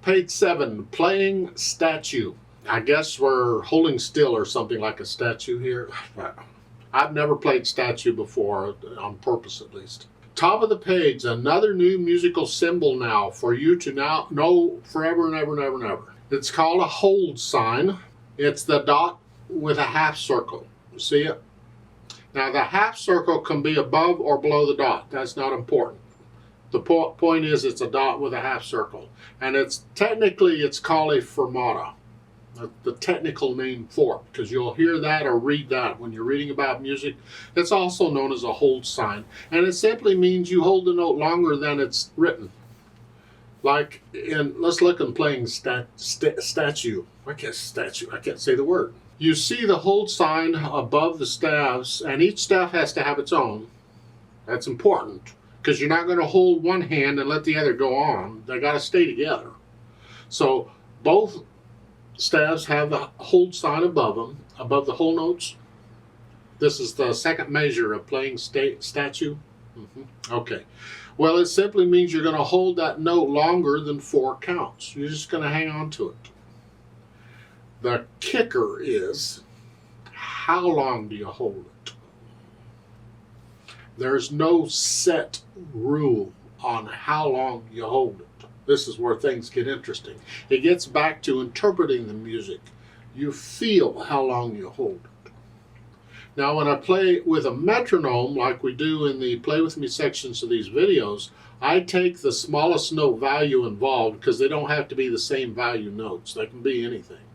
Page 7, playing statue. I guess we're holding still or something like a statue here. I've never played statue before, on purpose at least. Top of the page, another new musical symbol now for you to now know forever and ever and ever and ever. It's called a hold sign. It's the dot with a half circle. You see it? Now the half circle can be above or below the dot. That's not important. The point is it's a dot with a half circle. And it's called a fermata. The technical name for it, because you'll hear that or read that when you're reading about music. It's also known as a hold sign, and it simply means you hold the note longer than it's written. Like let's look in playing statue. I can't say the word. You see the hold sign above the staves, and each staff has to have its own. That's important, because you're not going to hold one hand and let the other go on. They got to stay together. So both staves have the hold sign above them, above the whole notes. This is the second measure of playing statue. Okay. Well, it simply means you're going to hold that note longer than 4 counts. You're just going to hang on to it. The kicker is, how long do you hold it? There's no set rule on how long you hold it. This is where things get interesting. It gets back to interpreting the music. You feel how long you hold it. Now, when I play with a metronome, like we do in the Play With Me sections of these videos, I take the smallest note value involved, because they don't have to be the same value notes. They can be anything.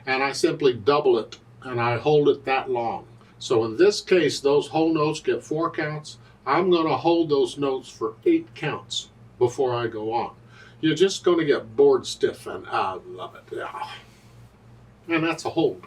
And I simply double it, and I hold it that long. So in this case, those whole notes get 4 counts. I'm going to hold those notes for 8 counts before I go on. You're just going to get bored stiff, and I love it. Yeah. And that's a hold.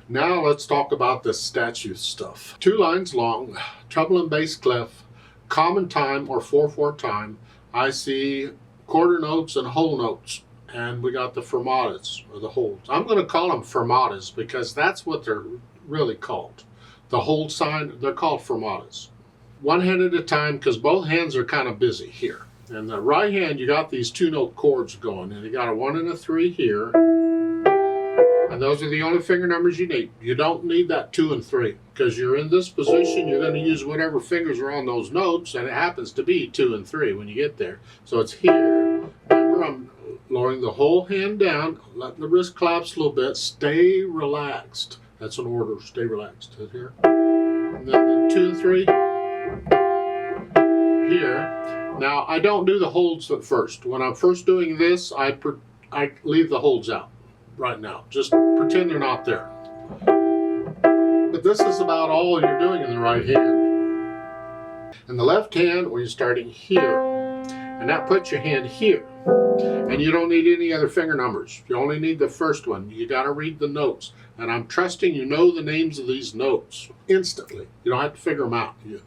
Now let's talk about the statue stuff. 2 lines long, treble and bass clef, common time or 4/4 time. I see quarter notes and whole notes. And we got the fermatas, or the holds. I'm going to call them fermatas because that's what they're really called. The hold sign, they're called fermatas. One hand at a time, because both hands are kind of busy here. And the right hand, you got these 2-note chords going, and you got a 1 and a 3 here. And those are the only finger numbers you need. You don't need that 2 and 3, because you're in this position, you're going to use whatever fingers are on those notes, and it happens to be 2 and 3 when you get there. So it's here. Remember, I'm lowering the whole hand down, letting the wrist collapse a little bit, stay relaxed. That's an order, stay relaxed. Here. And then the 2 and 3 here. Now, I don't do the holds at first. When I'm first doing this, I leave the holds out right now. Just pretend they're not there. But this is about all you're doing in the right hand. In the left hand, we're starting here. And that puts your hand here. And you don't need any other finger numbers. You only need the first one. You got to read the notes. And I'm trusting you know the names of these notes instantly. You don't have to figure them out. You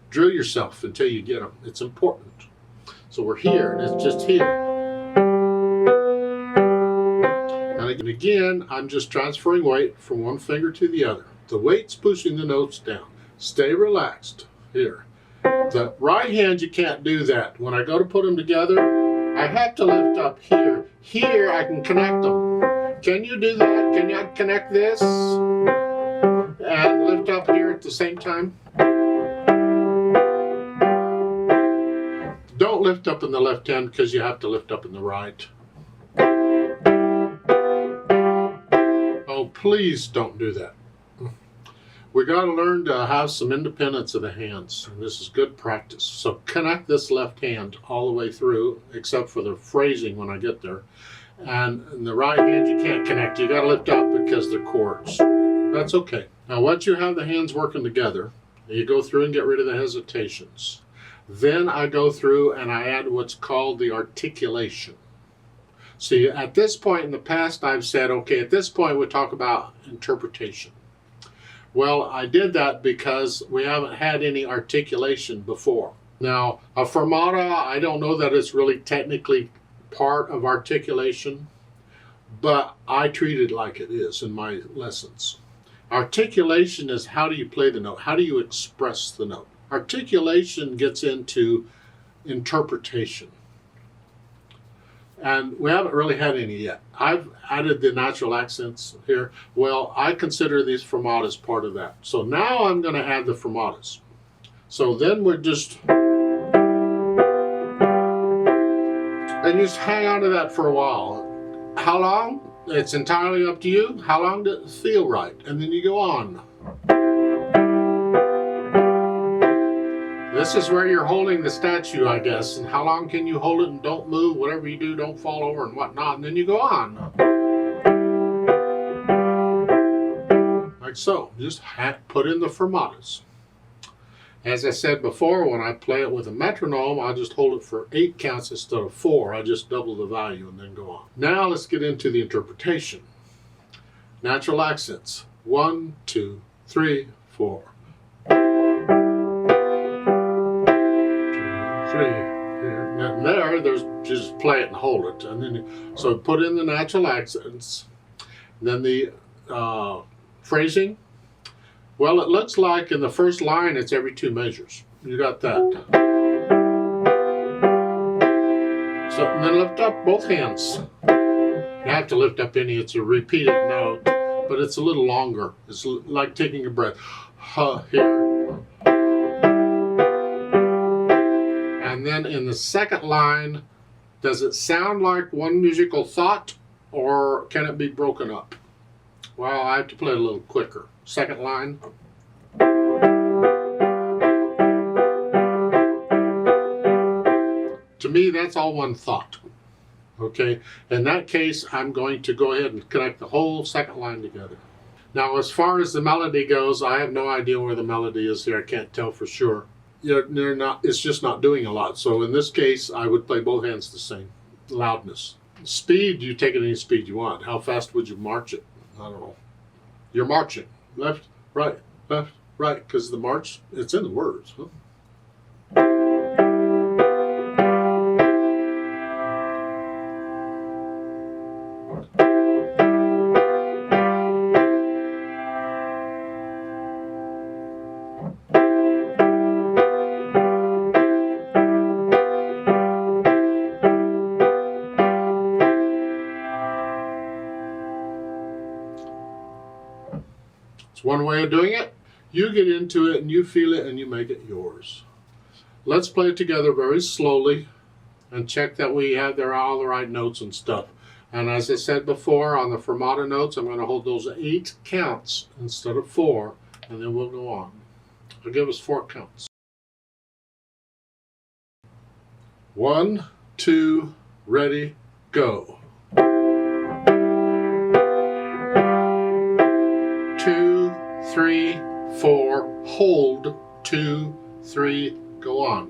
drill yourself until you get them. It's important. So we're here, and it's just here. And again, I'm just transferring weight from one finger to the other. The weight's pushing the notes down. Stay relaxed. Here. The right hand, you can't do that. When I go to put them together, I have to lift up here. Here, I can connect them. Can you do that? Can you connect this and lift up here at the same time? Don't lift up in the left hand, because you have to lift up in the right. Oh, please don't do that. We got to learn to have some independence of the hands, and this is good practice. So connect this left hand all the way through, except for the phrasing when I get there. And in the right hand, you can't connect. You got to lift up because they're chords. That's okay. Now, once you have the hands working together, you go through and get rid of the hesitations. Then I go through and I add what's called the articulation. See, at this point in the past, I've said, okay, at this point, we'll talk about interpretation. Well, I did that because we haven't had any articulation before. Now, a fermata, I don't know that it's really technically part of articulation, but I treat it like it is in my lessons. Articulation is how do you play the note? How do you express the note? Articulation gets into interpretation. And we haven't really had any yet. I've added the natural accents here. Well, I consider these fermatas part of that. So now I'm going to add the fermatas. So then we're just, and just hang on to that for a while. How long? It's entirely up to you. How long does it feel right? And then you go on. This is where you're holding the statue, I guess. And how long can you hold it and don't move? Whatever you do, don't fall over and whatnot. And then you go on. Like so. Just put in the fermatas. As I said before, when I play it with a metronome, I'll just hold it for 8 counts instead of 4. I just double the value and then go on. Now let's get into the interpretation. Natural accents. 1, 2, 3, 4. 2, 3. And there's just play it and hold it. And then so put in the natural accents. And then the phrasing. Well, it looks like in the first line it's every 2 measures. You got that. So and then lift up both hands. You have to lift up any, it's a repeated note, but it's a little longer. It's like taking a breath. Here. And then in the second line, does it sound like one musical thought or can it be broken up? Well, I have to play it a little quicker. Second line. To me, that's all one thought. Okay, in that case, I'm going to go ahead and connect the whole second line together. Now, as far as the melody goes, I have no idea where the melody is here. I can't tell for sure. They're not. It's just not doing a lot. So in this case, I would play both hands the same. Loudness. Speed, you take it any speed you want. How fast would you march it? I don't know. You're marching. Left, right, because the march, it's in the words. Huh? It's one way of doing it. You get into it and you feel it and you make it yours. Let's play it together very slowly and check that we have there all the right notes and stuff. And as I said before, on the fermata notes, I'm going to hold those 8 counts instead of 4, and then we'll go on. It'll give us 4 counts. 1, 2, ready, go. 2, 3, 4, hold, 2, 3, go on.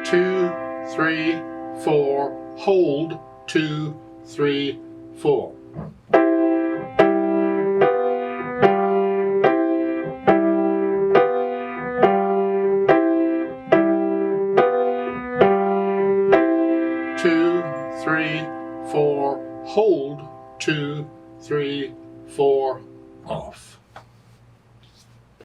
2, 3, 4, hold, 2, 3, 4. 2, 3, 4, hold, 2, 3, 4, off.